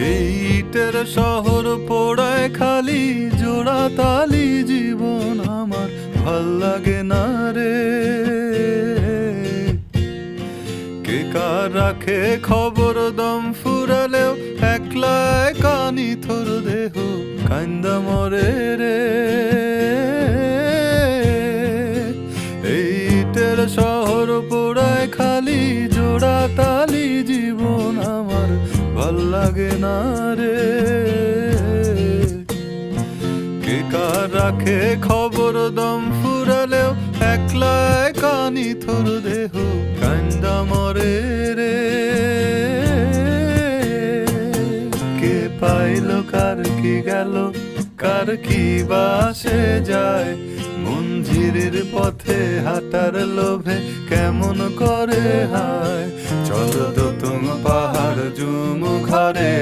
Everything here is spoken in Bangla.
এই ইটের শহর পোড়ায় খালি জোড়া তালি জীবন আমার ভাল লাগে না রে। কে কার রাখে খবর দম ফুরালেও একলা কানি থর দেহ কান্দা মরে রে। এই ইটের শহর পোড়ায় খালি জোড়া তালি জীবন আমার ভাল লাগে না রে। কে কার রাখে খবর দম ফুরালেও একলা কানি থর দেহ কান্দা মরে রে। কে পাইল কার কি গেল কার কি বাসে যায়, মঞ্জিরের পথে হাঁটার লোভে কেমন করে হায়। চলো তো তুম পাহাড় জুম ঘরে